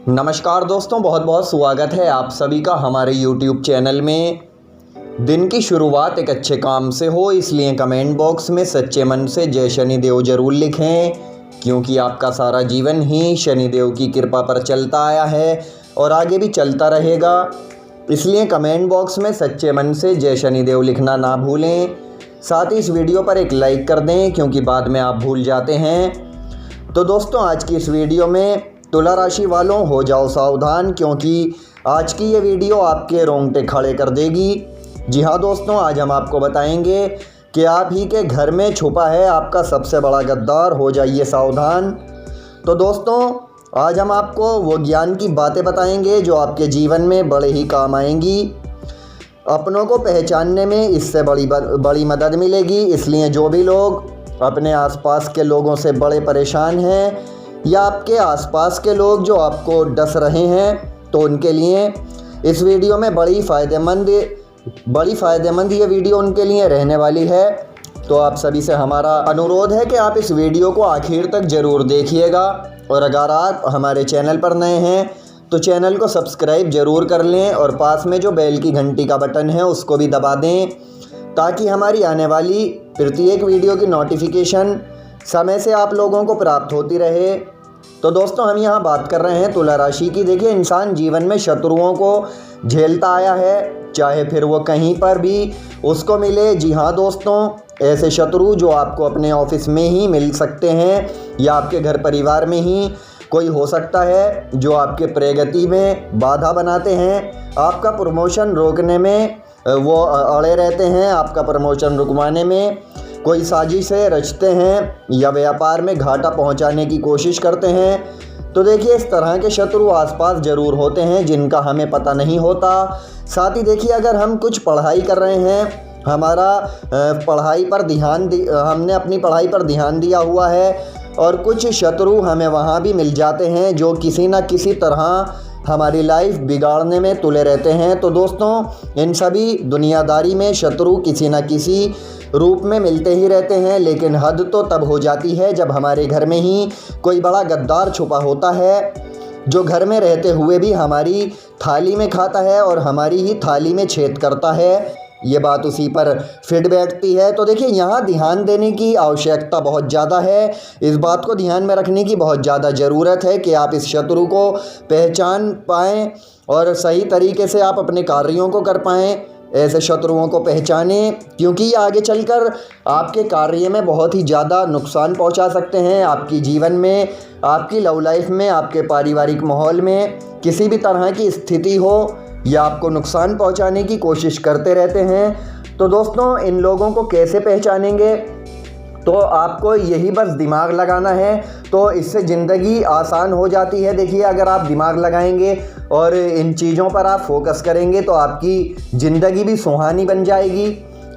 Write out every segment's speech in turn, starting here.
नमस्कार दोस्तों, बहुत बहुत स्वागत है आप सभी का हमारे YouTube चैनल में। दिन की शुरुआत एक अच्छे काम से हो, इसलिए कमेंट बॉक्स में सच्चे मन से जय शनिदेव ज़रूर लिखें, क्योंकि आपका सारा जीवन ही शनिदेव की कृपा पर चलता आया है और आगे भी चलता रहेगा। इसलिए कमेंट बॉक्स में सच्चे मन से जय शनिदेव लिखना ना भूलें। साथ ही इस वीडियो पर एक लाइक कर दें, क्योंकि बाद में आप भूल जाते हैं। तो दोस्तों, आज की इस वीडियो में तुला राशि वालों हो जाओ सावधान, क्योंकि आज की ये वीडियो आपके रोंगटे खड़े कर देगी। जी हाँ दोस्तों, आज हम आपको बताएंगे कि आप ही के घर में छुपा है आपका सबसे बड़ा गद्दार, हो जाइए सावधान। तो दोस्तों, आज हम आपको वो ज्ञान की बातें बताएंगे जो आपके जीवन में बड़े ही काम आएंगी। अपनों को पहचानने में इससे बड़ी मदद मिलेगी। इसलिए जो भी लोग अपने आसपास के लोगों से बड़े परेशान हैं या आपके आसपास के लोग जो आपको डस रहे हैं, तो उनके लिए इस वीडियो में बड़ी फ़ायदेमंद ये वीडियो उनके लिए रहने वाली है। तो आप सभी से हमारा अनुरोध है कि आप इस वीडियो को आखिर तक ज़रूर देखिएगा, और अगर आप हमारे चैनल पर नए हैं तो चैनल को सब्सक्राइब ज़रूर कर लें और पास में जो बेल की घंटी का बटन है उसको भी दबा दें, ताकि हमारी आने वाली प्रत्येक वीडियो की नोटिफिकेशन समय से आप लोगों को प्राप्त होती रहे। तो दोस्तों, हम यहाँ बात कर रहे हैं तुला राशि की। देखिए, इंसान जीवन में शत्रुओं को झेलता आया है, चाहे फिर वो कहीं पर भी उसको मिले। जी हाँ दोस्तों, ऐसे शत्रु जो आपको अपने ऑफिस में ही मिल सकते हैं या आपके घर परिवार में ही कोई हो सकता है, जो आपके प्रगति में बाधा बनाते हैं, आपका प्रमोशन रोकने में वो अड़े रहते हैं, आपका प्रमोशन रुकवाने में कोई साजिशें रचते हैं या व्यापार में घाटा पहुंचाने की कोशिश करते हैं। तो देखिए, इस तरह के शत्रु आसपास ज़रूर होते हैं जिनका हमें पता नहीं होता। साथ ही देखिए, अगर हम कुछ पढ़ाई कर रहे हैं, हमने अपनी पढ़ाई पर ध्यान दिया हुआ है, और कुछ शत्रु हमें वहाँ भी मिल जाते हैं जो किसी न किसी तरह हमारी लाइफ बिगाड़ने में तुले रहते हैं। तो दोस्तों, इन सभी दुनियादारी में शत्रु किसी न किसी रूप में मिलते ही रहते हैं, लेकिन हद तो तब हो जाती है जब हमारे घर में ही कोई बड़ा गद्दार छुपा होता है, जो घर में रहते हुए भी हमारी थाली में खाता है और हमारी ही थाली में छेद करता है। ये बात उसी पर फिट बैठती है। तो देखिए, यहाँ ध्यान देने की आवश्यकता बहुत ज़्यादा है। इस बात को ध्यान में रखने की बहुत ज़्यादा ज़रूरत है कि आप इस शत्रु को पहचान पाएँ और सही तरीके से आप अपने कार्यों को कर पाएँ। ऐसे शत्रुओं को पहचानें, क्योंकि ये आगे चलकर आपके कार्य में बहुत ही ज़्यादा नुकसान पहुंचा सकते हैं। आपकी जीवन में, आपकी लव लाइफ में, आपके पारिवारिक माहौल में किसी भी तरह की स्थिति हो, या आपको नुकसान पहुंचाने की कोशिश करते रहते हैं। तो दोस्तों, इन लोगों को कैसे पहचानेंगे? तो आपको यही बस दिमाग लगाना है, तो इससे ज़िंदगी आसान हो जाती है। देखिए, अगर आप दिमाग लगाएंगे और इन चीज़ों पर आप फोकस करेंगे तो आपकी ज़िंदगी भी सुहानी बन जाएगी।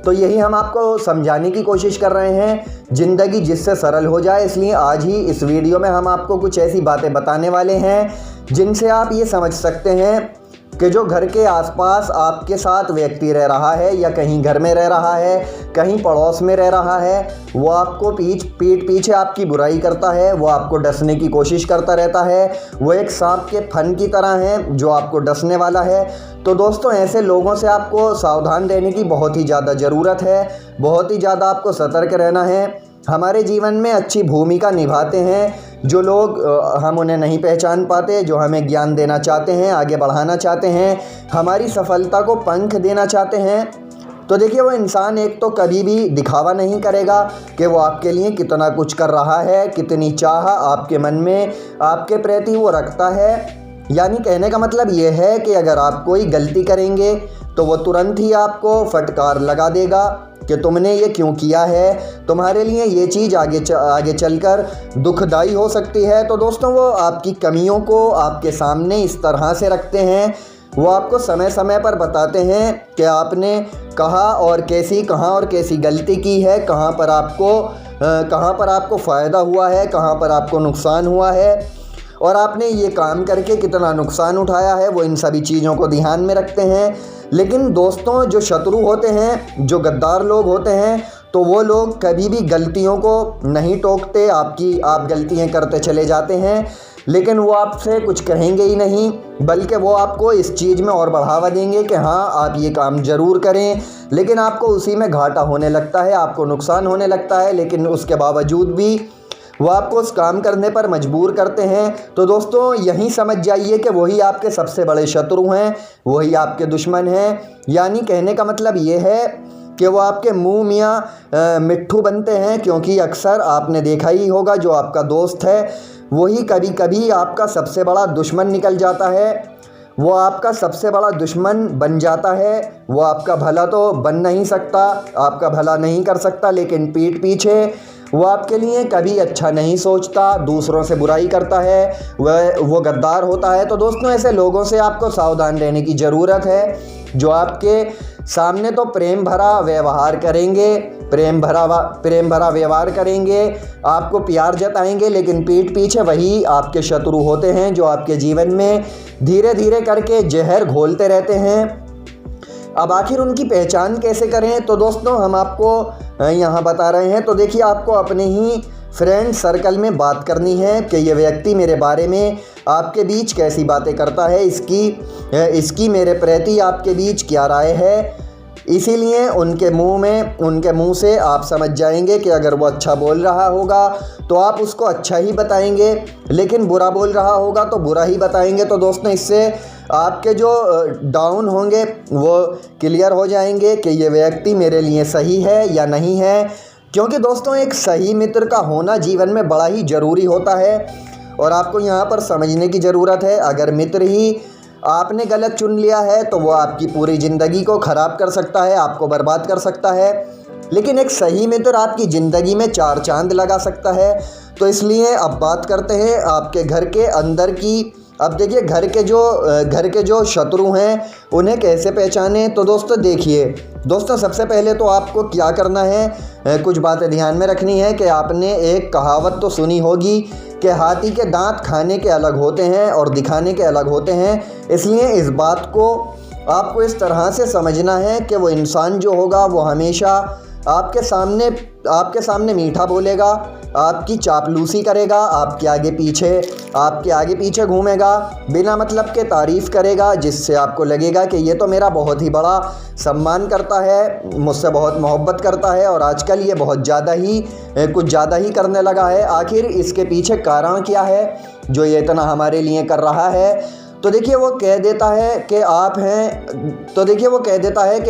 तो यही हम आपको समझाने की कोशिश कर रहे हैं, ज़िंदगी जिससे सरल हो जाए। इसलिए आज ही इस वीडियो में हम आपको कुछ ऐसी बातें बताने वाले हैं जिनसे आप ये समझ सकते हैं कि जो घर के आसपास आपके साथ व्यक्ति रह रहा है, या कहीं घर में रह रहा है, कहीं पड़ोस में रह रहा है, वो आपको पीठ पीछे आपकी बुराई करता है, वो आपको डसने की कोशिश करता रहता है, वो एक सांप के फन की तरह है जो आपको डसने वाला है। तो दोस्तों, ऐसे लोगों से आपको सावधान रहने की बहुत ही ज़्यादा ज़रूरत है, बहुत ही ज़्यादा आपको सतर्क रहना है। हमारे जीवन में अच्छी भूमिका निभाते हैं जो लोग, हम उन्हें नहीं पहचान पाते, जो हमें ज्ञान देना चाहते हैं, आगे बढ़ाना चाहते हैं, हमारी सफलता को पंख देना चाहते हैं। तो देखिए, वो इंसान एक तो कभी भी दिखावा नहीं करेगा कि वो आपके लिए कितना कुछ कर रहा है, कितनी चाह आपके मन में आपके प्रति वो रखता है। यानी कहने का मतलब ये है कि अगर आप कोई गलती करेंगे तो वो तुरंत ही आपको फटकार लगा देगा कि तुमने ये क्यों किया है, तुम्हारे लिए ये चीज़ आगे चलकर दुखदाई हो सकती है। तो दोस्तों, वो आपकी कमियों को आपके सामने इस तरह से रखते हैं, वो आपको समय समय पर बताते हैं कि आपने कहाँ और कैसी गलती की है, कहाँ पर आपको फ़ायदा हुआ है, कहाँ पर आपको नुकसान हुआ है, और आपने ये काम करके कितना नुकसान उठाया है। वो इन सभी चीज़ों को ध्यान में रखते हैं। लेकिन दोस्तों, जो शत्रु होते हैं, जो गद्दार लोग होते हैं, तो वो लोग कभी भी गलतियों को नहीं टोकते, आप गलतियां करते चले जाते हैं, लेकिन वो आपसे कुछ कहेंगे ही नहीं, बल्कि वो आपको इस चीज़ में और बढ़ावा देंगे कि हाँ आप ये काम ज़रूर करें, लेकिन आपको उसी में घाटा होने लगता है, आपको नुकसान होने लगता है, लेकिन उसके बावजूद भी वो आपको उस काम करने पर मजबूर करते हैं। तो दोस्तों यही समझ जाइए कि वही आपके सबसे बड़े शत्रु हैं, वही आपके दुश्मन हैं। यानी कहने का मतलब ये है कि वो आपके मुंह मियाँ मिट्ठू बनते हैं, क्योंकि अक्सर आपने देखा ही होगा जो आपका दोस्त है वही कभी कभी आपका सबसे बड़ा दुश्मन निकल जाता है, वो आपका सबसे बड़ा दुश्मन बन जाता है। वो आपका भला तो बन नहीं सकता, आपका भला नहीं कर सकता, लेकिन पीठ पीछे वो आपके लिए कभी अच्छा नहीं सोचता, दूसरों से बुराई करता है, वो गद्दार होता है। तो दोस्तों ऐसे लोगों से आपको सावधान रहने की ज़रूरत है, जो आपके सामने तो प्रेम भरा व्यवहार करेंगे, प्रेम भरा व्यवहार करेंगे, आपको प्यार जताएंगे, लेकिन पीठ पीछे वही आपके शत्रु होते हैं, जो आपके जीवन में धीरे धीरे करके जहर घोलते रहते हैं। अब आखिर उनकी पहचान कैसे करें, तो दोस्तों हम आपको यहाँ बता रहे हैं। तो देखिए, आपको अपने ही फ्रेंड सर्कल में बात करनी है कि ये व्यक्ति मेरे बारे में आपके बीच कैसी बातें करता है, इसकी मेरे प्रति आपके बीच क्या राय है। इसीलिए उनके मुंह से आप समझ जाएंगे कि अगर वो अच्छा बोल रहा होगा तो आप उसको अच्छा ही बताएंगे, लेकिन बुरा बोल रहा होगा तो बुरा ही बताएंगे। तो दोस्तों इससे आपके जो डाउन होंगे वो क्लियर हो जाएंगे कि ये व्यक्ति मेरे लिए सही है या नहीं है, क्योंकि दोस्तों एक सही मित्र का होना जीवन में बड़ा ही ज़रूरी होता है और आपको यहाँ पर समझने की ज़रूरत है। अगर मित्र ही आपने गलत चुन लिया है तो वो आपकी पूरी ज़िंदगी को ख़राब कर सकता है, आपको बर्बाद कर सकता है, लेकिन एक सही मित्र आपकी ज़िंदगी में 4 चांद लगा सकता है। तो इसलिए अब बात करते हैं आपके घर के अंदर की। अब देखिए, घर के जो शत्रु हैं उन्हें कैसे पहचानें। तो दोस्तों देखिए, दोस्तों सबसे पहले तो आपको क्या करना है, कुछ बातें ध्यान में रखनी है कि आपने एक कहावत तो सुनी होगी कि हाथी के दांत खाने के अलग होते हैं और दिखाने के अलग होते हैं। इसलिए इस बात को आपको इस तरह से समझना है कि वो इंसान जो होगा वो हमेशा आपके सामने मीठा बोलेगा, आपकी चापलूसी करेगा, आपके आगे पीछे घूमेगा, बिना मतलब के तारीफ़ करेगा, जिससे आपको लगेगा कि ये तो मेरा बहुत ही बड़ा सम्मान करता है, मुझसे बहुत मोहब्बत करता है और आजकल ये कुछ ज़्यादा ही करने लगा है। आखिर इसके पीछे कारण क्या है जो ये इतना हमारे लिए कर रहा है। तो देखिए वो कह देता है कि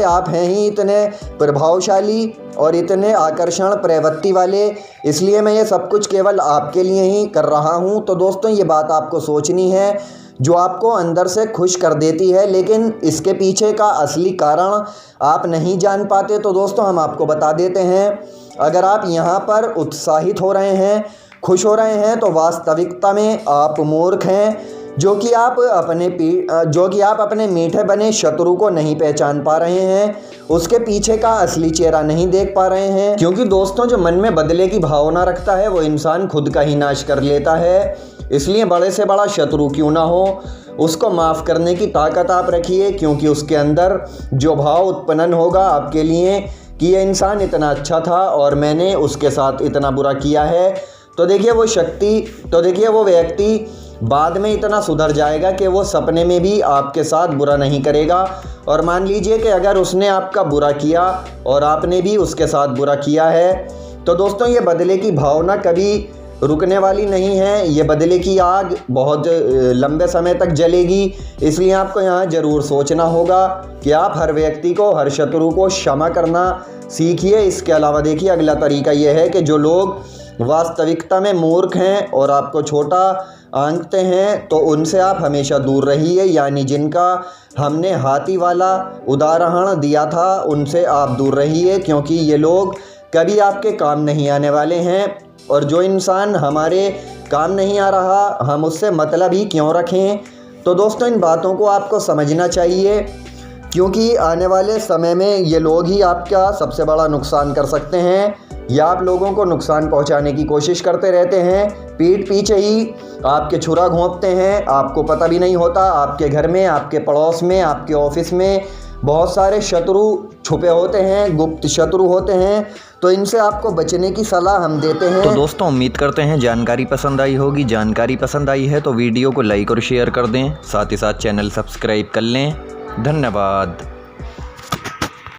आप हैं ही इतने प्रभावशाली और इतने आकर्षण प्रवृत्ति वाले, इसलिए मैं ये सब कुछ केवल आपके लिए ही कर रहा हूँ। तो दोस्तों ये बात आपको सोचनी है, जो आपको अंदर से खुश कर देती है, लेकिन इसके पीछे का असली कारण आप नहीं जान पाते। तो दोस्तों हम आपको बता देते हैं, अगर आप यहाँ पर उत्साहित हो रहे हैं, खुश हो रहे हैं, तो वास्तविकता में आप मूर्ख हैं, जो कि आप अपने मीठे बने शत्रु को नहीं पहचान पा रहे हैं, उसके पीछे का असली चेहरा नहीं देख पा रहे हैं। क्योंकि दोस्तों जो मन में बदले की भावना रखता है वो इंसान खुद का ही नाश कर लेता है। इसलिए बड़े से बड़ा शत्रु क्यों ना हो, उसको माफ़ करने की ताकत आप रखिए, क्योंकि उसके अंदर जो भाव उत्पन्न होगा आपके लिए कि ये इंसान इतना अच्छा था और मैंने उसके साथ इतना बुरा किया है, तो देखिए वो व्यक्ति बाद में इतना सुधर जाएगा कि वो सपने में भी आपके साथ बुरा नहीं करेगा। और मान लीजिए कि अगर उसने आपका बुरा किया और आपने भी उसके साथ बुरा किया है, तो दोस्तों ये बदले की भावना कभी रुकने वाली नहीं है, ये बदले की आग बहुत लंबे समय तक जलेगी। इसलिए आपको यहाँ ज़रूर सोचना होगा कि आप हर व्यक्ति को, हर शत्रु को क्षमा करना सीखिए। इसके अलावा देखिए अगला तरीका ये है कि जो लोग वास्तविकता में मूर्ख हैं और आपको छोटा आंकते हैं, तो उनसे आप हमेशा दूर रहिए। यानी जिनका हमने हाथी वाला उदाहरण दिया था उनसे आप दूर रहिए, क्योंकि ये लोग कभी आपके काम नहीं आने वाले हैं। और जो इंसान हमारे काम नहीं आ रहा, हम उससे मतलब ही क्यों रखें। तो दोस्तों इन बातों को आपको समझना चाहिए, क्योंकि आने वाले समय में ये लोग ही आपका सबसे बड़ा नुकसान कर सकते हैं, या आप लोगों को नुकसान पहुंचाने की कोशिश करते रहते हैं, पीठ पीछे ही आपके छुरा घोंपते हैं, आपको पता भी नहीं होता। आपके घर में, आपके पड़ोस में, आपके ऑफिस में बहुत सारे शत्रु छुपे होते हैं, गुप्त शत्रु होते हैं। तो इनसे आपको बचने की सलाह हम देते हैं। तो दोस्तों उम्मीद करते हैं जानकारी पसंद आई होगी। जानकारी पसंद आई है तो वीडियो को लाइक और शेयर कर दें, साथ ही साथ चैनल सब्सक्राइब कर लें। धन्यवाद।